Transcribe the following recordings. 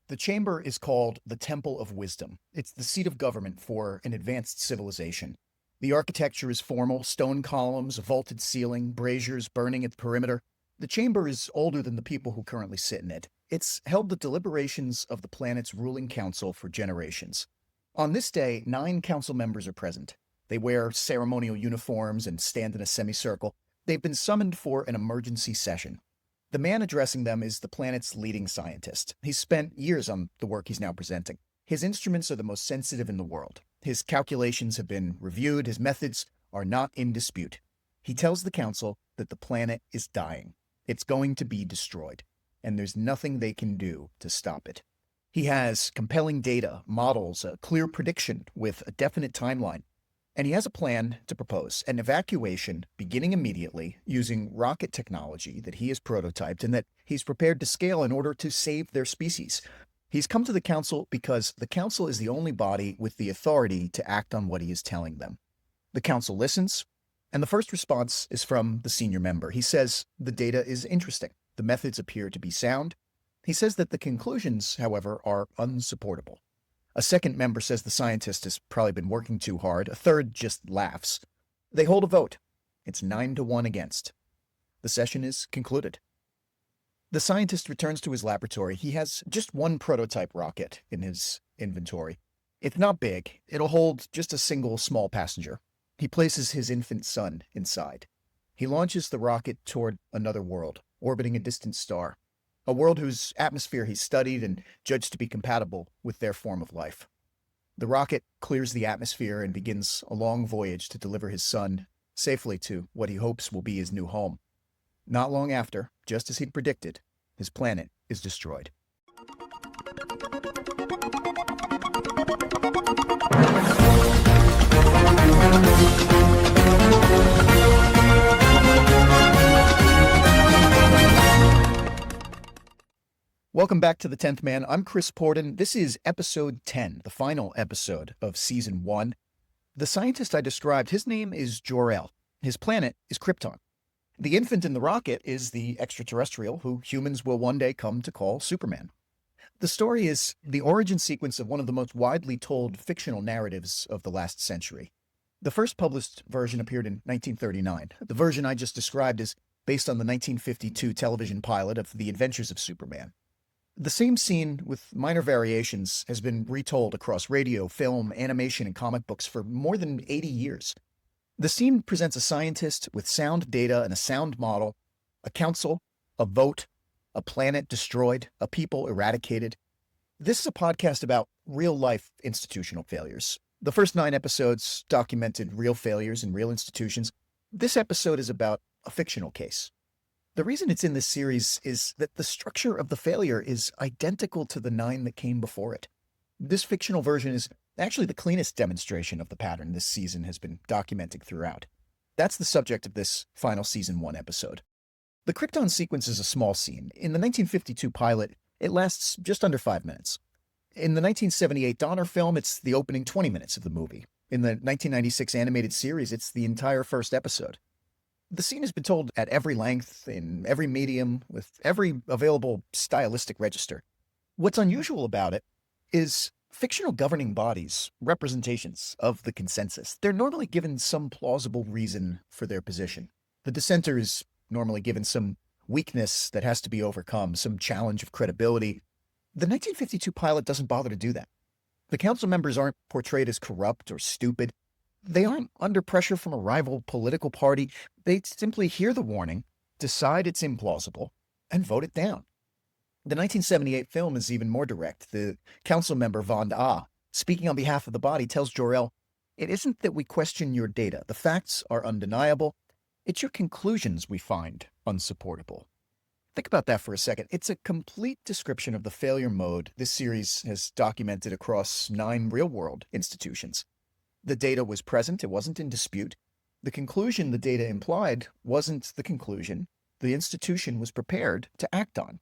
The chamber is called the Temple of Wisdom. It's the seat of government for an advanced civilization. The architecture is formal, stone columns, a vaulted ceiling, braziers burning at the perimeter. The chamber is older than the people who currently sit in it. It's held the deliberations of the planet's ruling council for generations. On this day, 9 council members are present. They wear ceremonial uniforms and stand in a semicircle. They've been summoned for an emergency session. The man addressing them is the planet's leading scientist. He's spent years on the work he's now presenting. His instruments are the most sensitive in the world. His calculations have been reviewed. His methods are not in dispute. He tells the council that the planet is dying. It's going to be destroyed, and there's nothing they can do to stop it. He has compelling data, models, a clear prediction with a definite timeline. And he has a plan to propose an evacuation beginning immediately using rocket technology that he has prototyped and that he's prepared to scale in order to save their species. He's come to the council because the council is the only body with the authority to act on what he is telling them. The council listens, and the first response is from the senior member. He says the data is interesting. The methods appear to be sound. He says that the conclusions, however, are unsupportable. A second member says the scientist has probably been working too hard. A third just laughs. They hold a vote. It's 9-1 against. The session is concluded. The scientist returns to his laboratory. He has just one prototype rocket in his inventory. It's not big. It'll hold just a single small passenger. He places his infant son inside. He launches the rocket toward another world, orbiting a distant star. A world whose atmosphere he's studied and judged to be compatible with their form of life. The rocket clears the atmosphere and begins a long voyage to deliver his son safely to what he hopes will be his new home. Not long after, just as he'd predicted, his planet is destroyed. Welcome back to The 10th Man. I'm Chris Porden. This is episode 10, the final episode of season 1. The scientist I described, his name is Jor-El. His planet is Krypton. The infant in the rocket is the extraterrestrial who humans will one day come to call Superman. The story is the origin sequence of one of the most widely told fictional narratives of the last century. The first published version appeared in 1939. The version I just described is based on the 1952 television pilot of The Adventures of Superman. The same scene, with minor variations, has been retold across radio, film, animation, and comic books for more than 80 years. The scene presents a scientist with sound data and a sound model, a council, a vote, a planet destroyed, a people eradicated. This is a podcast about real-life institutional failures. The first 9 episodes documented real failures in real institutions. This episode is about a fictional case. The reason it's in this series is that the structure of the failure is identical to the 9 that came before it. This fictional version is actually the cleanest demonstration of the pattern this season has been documenting throughout. That's the subject of this final season 1 episode. The Krypton sequence is a small scene. In the 1952 pilot, it lasts just under 5 minutes. In the 1978 Donner film, it's the opening 20 minutes of the movie. In the 1996 animated series, it's the entire first episode. The scene has been told at every length, in every medium, with every available stylistic register. What's unusual about it is fictional governing bodies, representations of the consensus. They're normally given some plausible reason for their position. The dissenter is normally given some weakness that has to be overcome, some challenge of credibility. The 1952 pilot doesn't bother to do that. The council members aren't portrayed as corrupt or stupid. They aren't under pressure from a rival political party. They simply hear the warning, decide it's implausible, and vote it down. The 1978 film is even more direct. The council member Von Ah, speaking on behalf of the body, tells Jor-El, "It isn't that we question your data. The facts are undeniable. It's your conclusions we find unsupportable." Think about that for a second. It's a complete description of the failure mode this series has documented across 9 real-world institutions. The data was present. It wasn't in dispute. The conclusion the data implied wasn't the conclusion the institution was prepared to act on.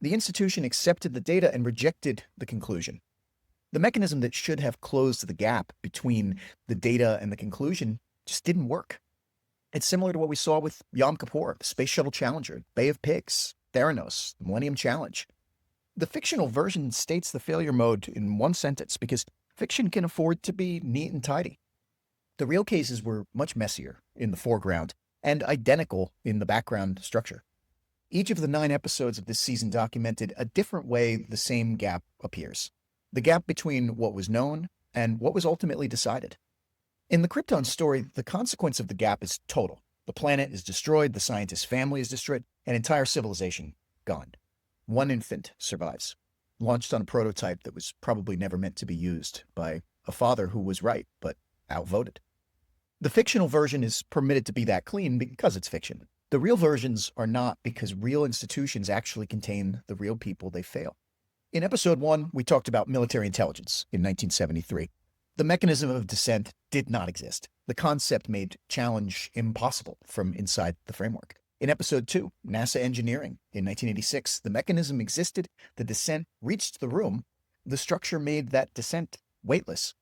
The institution accepted the data and rejected the conclusion. The mechanism that should have closed the gap between the data and the conclusion just didn't work. It's similar to what we saw with Yom Kippur, the Space Shuttle Challenger, Bay of Pigs, Theranos, the Millennium Challenge. The fictional version states the failure mode in one sentence because fiction can afford to be neat and tidy. The real cases were much messier in the foreground and identical in the background structure. Each of the 9 episodes of this season documented a different way the same gap appears. The gap between what was known and what was ultimately decided. In the Krypton story, the consequence of the gap is total. The planet is destroyed, the scientist's family is destroyed, an entire civilization gone. One infant survives, launched on a prototype that was probably never meant to be used by a father who was right, but outvoted. The fictional version is permitted to be that clean because it's fiction. The real versions are not because real institutions actually contain the real people they fail. In episode 1, we talked about military intelligence in 1973. The mechanism of dissent did not exist. The concept made challenge impossible from inside the framework. In episode 2, NASA engineering in 1986, the mechanism existed, the dissent reached the room, the structure made that dissent weightless.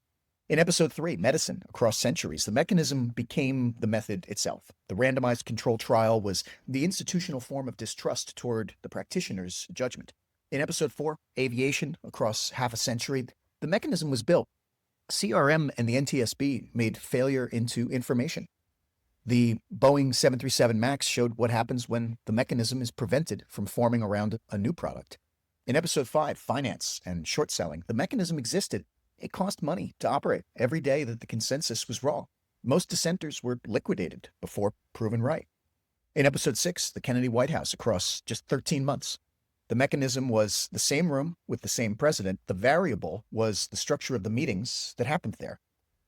In episode 3, medicine across centuries, the mechanism became the method itself. The randomized control trial was the institutional form of distrust toward the practitioner's judgment. In episode 4, aviation across half a century, the mechanism was built. CRM and the NTSB made failure into information. The Boeing 737 MAX showed what happens when the mechanism is prevented from forming around a new product. In episode 5, finance and short selling, the mechanism existed. It cost money to operate every day that the consensus was wrong. Most dissenters were liquidated before proven right. In episode 6, the Kennedy White House across just 13 months. The mechanism was the same room with the same president. The variable was the structure of the meetings that happened there.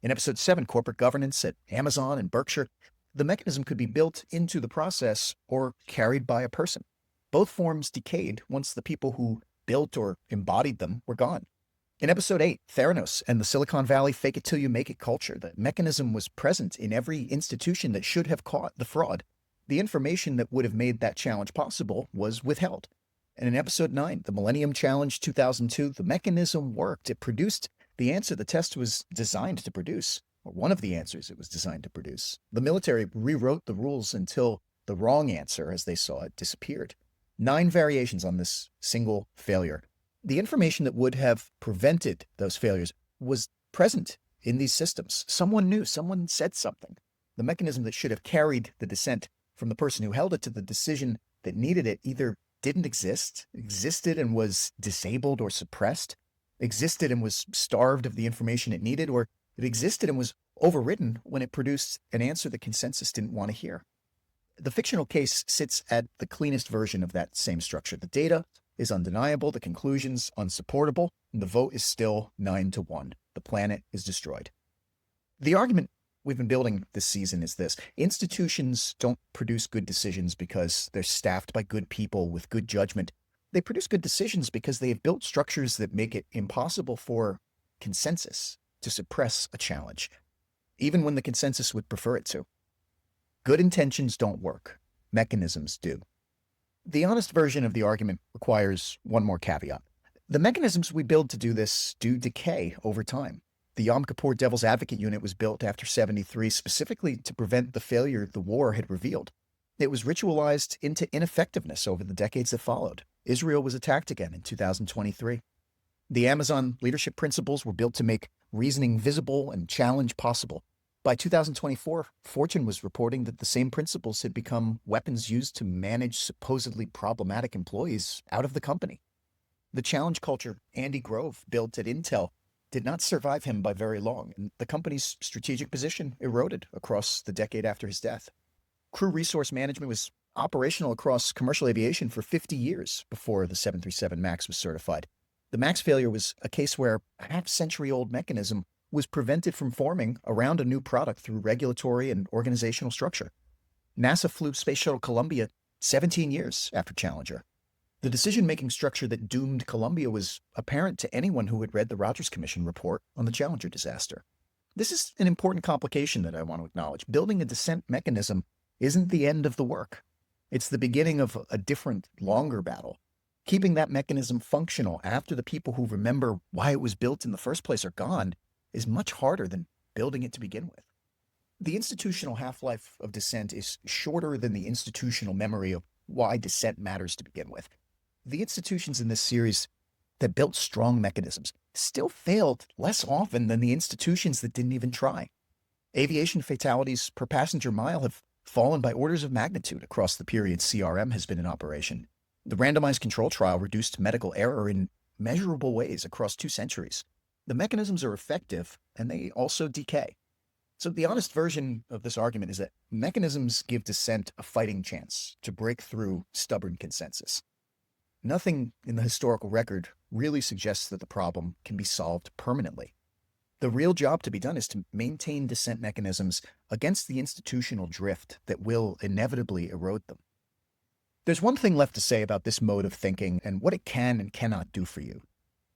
In episode 7, corporate governance at Amazon and Berkshire, the mechanism could be built into the process or carried by a person. Both forms decayed once the people who built or embodied them were gone. In episode 8, Theranos and the Silicon Valley fake it till you make it culture, the mechanism was present in every institution that should have caught the fraud. The information that would have made that challenge possible was withheld. And in episode 9, the Millennium Challenge 2002, the mechanism worked. It produced the answer the test was designed to produce, or one of the answers it was designed to produce. The military rewrote the rules until the wrong answer, as they saw it, disappeared. 9 variations on this single failure. The information that would have prevented those failures was present in these systems. Someone knew, someone said something. The mechanism that should have carried the dissent from the person who held it to the decision that needed it either didn't exist, existed and was disabled or suppressed, existed and was starved of the information it needed, or it existed and was overridden when it produced an answer the consensus didn't want to hear. The fictional case sits at the cleanest version of that same structure. The data is undeniable, the conclusions unsupportable, and the vote is still 9-1. The planet is destroyed. The argument we've been building this season is this. Institutions don't produce good decisions because they're staffed by good people with good judgment. They produce good decisions because they have built structures that make it impossible for consensus to suppress a challenge, even when the consensus would prefer it to. Good intentions don't work. Mechanisms do. The honest version of the argument requires one more caveat. The mechanisms we build to do this do decay over time. The Yom Kippur Devil's Advocate unit was built after 73 specifically to prevent the failure the war had revealed. It was ritualized into ineffectiveness over the decades that followed. Israel was attacked again in 2023. The Amazon leadership principles were built to make reasoning visible and challenge possible. By 2024, Fortune was reporting that the same principles had become weapons used to manage supposedly problematic employees out of the company. The challenge culture Andy Grove built at Intel did not survive him by very long, and the company's strategic position eroded across the decade after his death. Crew resource management was operational across commercial aviation for 50 years before the 737 MAX was certified. The MAX failure was a case where a half-century-old mechanism was prevented from forming around a new product through regulatory and organizational structure. NASA flew Space Shuttle Columbia 17 years after Challenger. The decision-making structure that doomed Columbia was apparent to anyone who had read the Rogers Commission report on the Challenger disaster. This is an important complication that I want to acknowledge. Building a dissent mechanism isn't the end of the work. It's the beginning of a different, longer battle. Keeping that mechanism functional after the people who remember why it was built in the first place are gone is much harder than building it to begin with. The institutional half-life of dissent is shorter than the institutional memory of why dissent matters to begin with. The institutions in this series that built strong mechanisms still failed less often than the institutions that didn't even try. Aviation fatalities per passenger mile have fallen by orders of magnitude across the period CRM has been in operation. The randomized control trial reduced medical error in measurable ways across 2 centuries. The mechanisms are effective, and they also decay. So the honest version of this argument is that mechanisms give dissent a fighting chance to break through stubborn consensus. Nothing in the historical record really suggests that the problem can be solved permanently. The real job to be done is to maintain dissent mechanisms against the institutional drift that will inevitably erode them. There's one thing left to say about this mode of thinking and what it can and cannot do for you.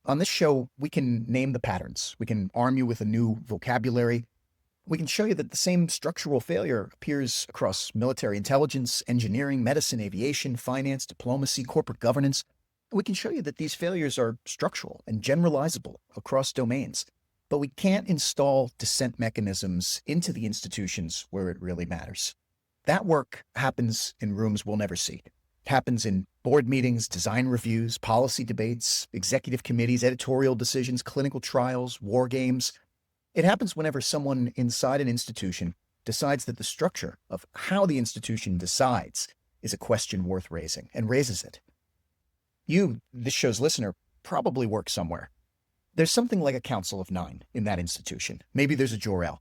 On this show, we can name the patterns. We can arm you with a new vocabulary. We can show you that the same structural failure appears across military intelligence, engineering, medicine, aviation, finance, diplomacy, corporate governance. We can show you that these failures are structural and generalizable across domains. But we can't install dissent mechanisms into the institutions where it really matters. That work happens in rooms we'll never see. It happens in board meetings, design reviews, policy debates, executive committees, editorial decisions, clinical trials, war games. It happens whenever someone inside an institution decides that the structure of how the institution decides is a question worth raising and raises it. You, this show's listener, probably work somewhere. There's something like a council of 9 in that institution. Maybe there's a Jor-El.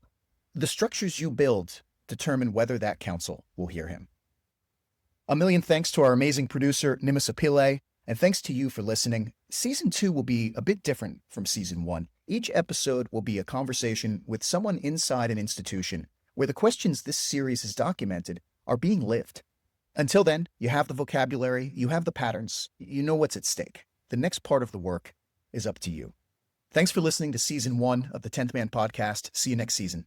The structures you build determine whether that council will hear him. A million thanks to our amazing producer, Nimis Apile, and thanks to you for listening. Season 2 will be a bit different from Season 1. Each episode will be a conversation with someone inside an institution where the questions this series has documented are being lived. Until then, you have the vocabulary, you have the patterns, you know what's at stake. The next part of the work is up to you. Thanks for listening to Season 1 of the 10th Man Podcast. See you next season.